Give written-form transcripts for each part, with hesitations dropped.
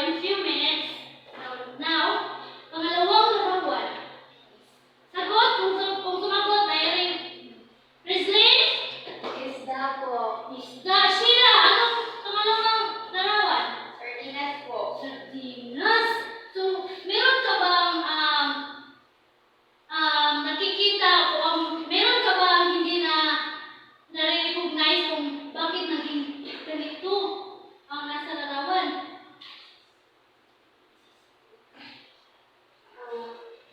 in few minutes. Now, pangalawang larawan. Sagot, kung sumagot, Irene. Presley? Isda po. Isda. Sheila, anong pangalawang larawan? Sardinas po. Sardinas. So, meron ka bang nakikita o meron ka bang hindi na nare-recognize kung bakit naging ganito ang nasa larawan?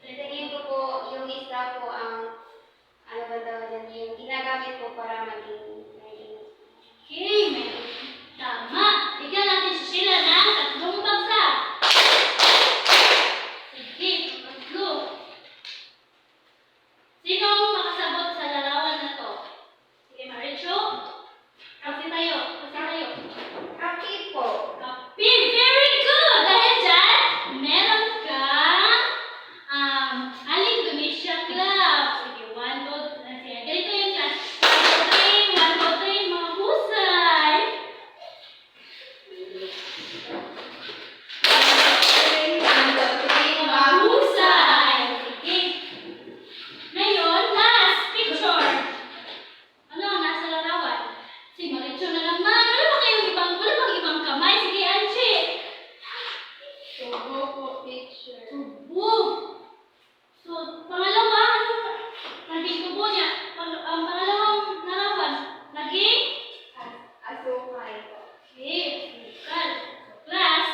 Tingin ko po, yung isda po ang, ano ba daw yan, yung ginagamit po para maging Okay, meron. Tama. Bigyan natin si Sheila ng tatlong bagsak. Sige, tatlo. Sino ang makasabot sa larawan na to? Sige, Maricho. Kasi tayo. Kapi po. Kapi. Very good. Dahil dyan, meron kang Aling Domitia Club. Sige, 1, 2, 3. Sige, ganito yung class. 1, 2, 3, 1, 2, 3. Mahusay. 1, 2, 3. Mahusay. Sige. Ngayon, last picture. Ano ang nasa larawan? Si Maricho na naman. Wala bang ibang kamay? Sige, Angie. Tubo po, picture. Tubo. So, pangalawa, ano? Naging tubo niya. Ang pangalawang larawan, naging? Asukay po. Okay, sukal. So, class.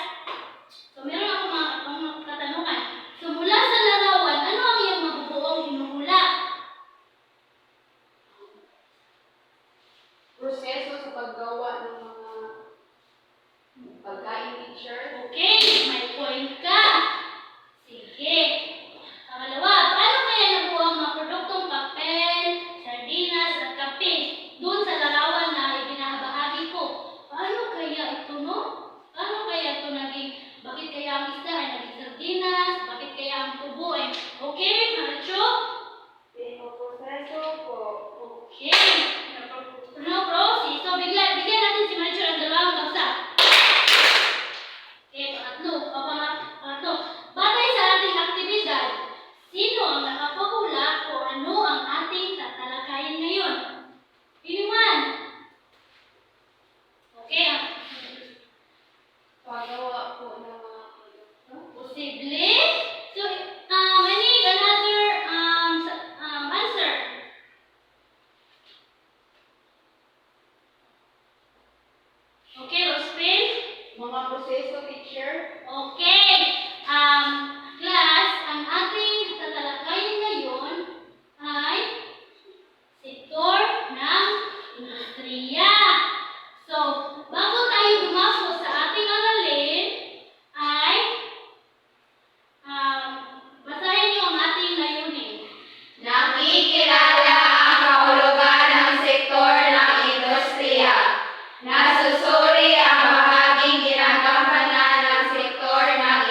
So, meron ako mga katanungan. So, mula sa larawan, ano ang iyong mabubuong hinuhula? Proseso sa paggawa ng mga pagkain picture. Okay, may point ka. Sige. Pangalawa, paano kaya nabuo ang mga produktong papel, sardinas, at kape doon sa larawan na ibinabahagi ko? Paano kaya ito, no? Paano kaya ito naging, bakit kaya ang isda ay naging sardinas? Bakit kaya ang tubo ay, okay, Maricho? Proseso po. Okay. No, proceed. So, bigyan natin si Maricho ng dalawang bagsak. Okay, pangatlo. Batay sa ating aktibidad, sino ang nakapahula kung ano ang ating tatalakayin ngayon? Anyone? Okay. Paggawa po ng mga produkto. Posible. So, I need another answer. Okay, Rospin? Mga proseso picture. Okay. Class, ang ating tatalakayin ngayon ay sektor ng industriya. So, bago tayo dumako sa ating aralin, ay basahin niyo ang ating layunin. Nakikilala ang kahulugan ng sektor ng industriya. Nasusuri ang bahaging ginagampanan ng sektor ng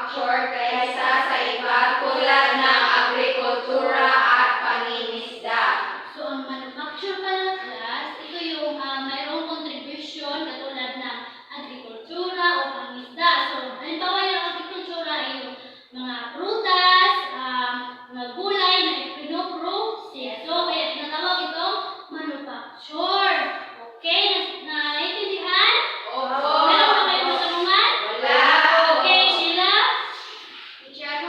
manufacture kaysa sa iba tulad ng agrikultura at pangingisda. So, ang manufacture pala class, ito yung mayroong contribution katulad ng agrikultura o pangisda. So, halimbawa yung agrikultura ay yung mga prutas, mga gulay na ipinoprocess. So, kaya tinatawag itong manufacture. Okay? Naintindihan? Opo. Meron ba kayong katanungan? Wala. Okay, Sheila? Teacher,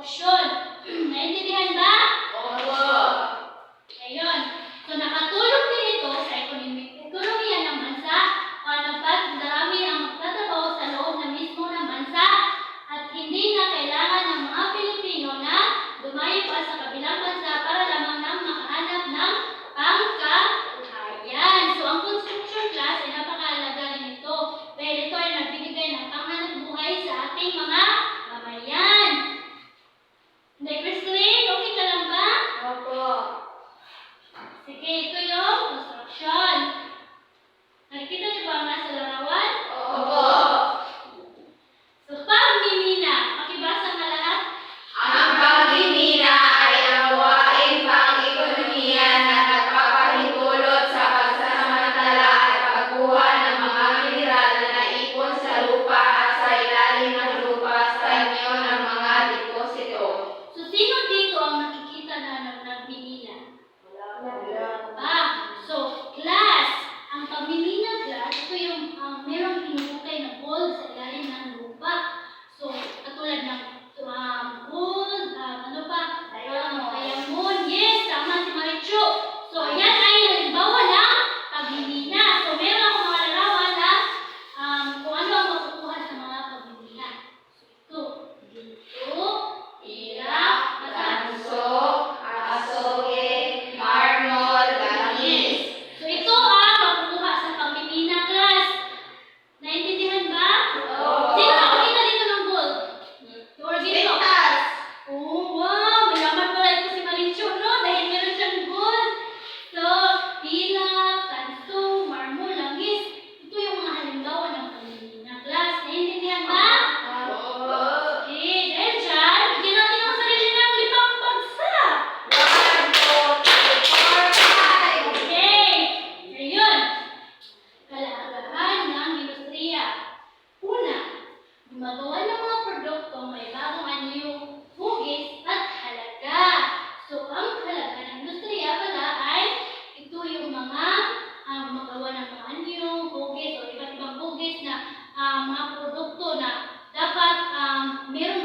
korupsyon. Naintindihan ba? Opo. Ayun. So nakatulong din ito sa ekonomiya ng bansa. Darami ang magtatrabaho sa loob na mismo ng bansa at hindi na kailangan ng mga Pilipino na dumayo pa sa kabilang bansa para lamang nang makahanap ng pangkabuhayan. So ang construction class ay napakahalaga rin ito dahil ito ay nagbibigay ng panghanap buhay sa ating mga mamayan. Hindi, Christine, okay ka lang ba? Opo. Sige, ito yung construction. Nakikita niyo ba ang nasa larawan? Opo. So, pagmimina. Pakibasa nga lahat. Ang pagmimina ay ang gawaing pang-ekonomiya na nagpapahintulot sa pagsasamantala at pagkuha ng mga mineral na naipon sa lupa at sa ilalim ng lupa sa inyo ng mga deposito. So, sino dito ang nakikita na nagmimina? So, class. Ang pagmimina class, ito yung merong pinukay na gold sa ilalim ng lupa. So, katulad ng gold, ano pa? Diamond. Yes, tama si Marichu. So, yan ay halimbawa ng pagmimina. So, meron akong mga larawan na kung ano ang makukuha sa mga pagmimina. So, ito, irak, Tanso, asoge, marmol, langis. So, ito ang makukuha sa pagmimina class. Naintindihan ba? Oo. Sino nakakita dito ng gold? Or dito? Ligtas. Oh, wow! Mayaman pala ito si Marichu, no? Dahil meron siyang gold. So, pilak, tanso, marmol, langis. Ito yung mga halimbawa ng pagmimina class. Naintindihan ba? Opo. Okay, dahil dyan, bigyan natin ang sarili ng 5 bagsak. 1, 2, 3, 4, 5. Okay! Ngayon, kalagahan ng industriya. Una, gumagawa ng mga produkto may bagong anyong hugis at halaga. So, ang halaga ng industriya pala ay ito yung mga magawa ng mga anyong hugis o iba't ibang hugis na mga produkto na dapat merong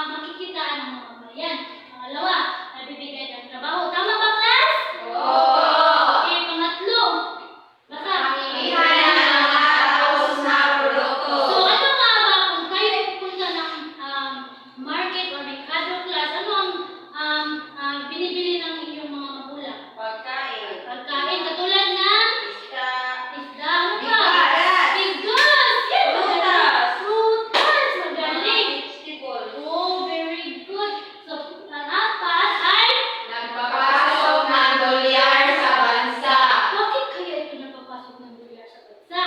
makikitaan ng mga bayan. Pangalawa, nabibigay ng trabaho. Tama ba, class? Opo. Okay, pangatlo. Basta. Pamimigay ng mga tapos na produkto. So, ano nga ba kung kayo ay pupunta ng market or merkado class, ano ang binibili ng inyong mga magulang? Pagkain. Pagkain, katulad ng Isda. isda, ano pa? Bigas. Bigas! Yan, Prutas. Prutas! Magaling! Vegetable. Oh, very good. So, pang-apat ay Nagpapasok ng dolyar sa bansa. bakit kaya ito napapasok ng dolyar sa bansa?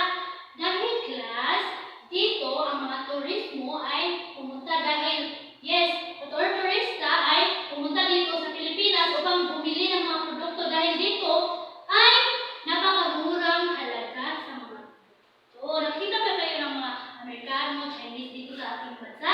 Dahil class, dito ang mga turismo ay pumunta dahil, yes, turista ay pumunta dito sa Pilipinas upang bumili ng mga produkto dahil dito ay napakamurang halaga sa mga produkto. Nakita ba kayo ng mga Amerikano, Chinese dito sa ating bansa?